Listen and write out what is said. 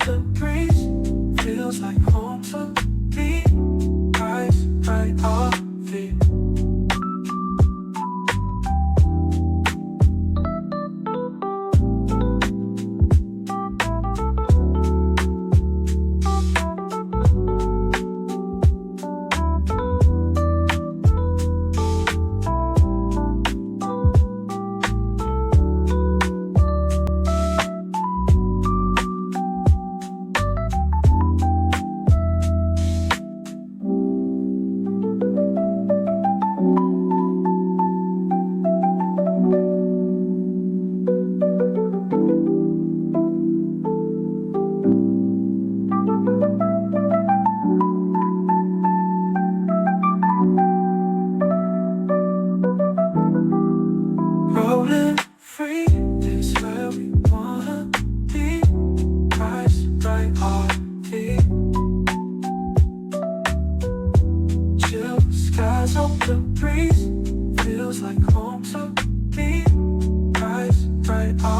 the breeze, feels like home to me. Eyes right off feet. Rolling free is where we wanna be. Eyes right on feet. Chill skies on the breeze, feels like home to me. Eyes right on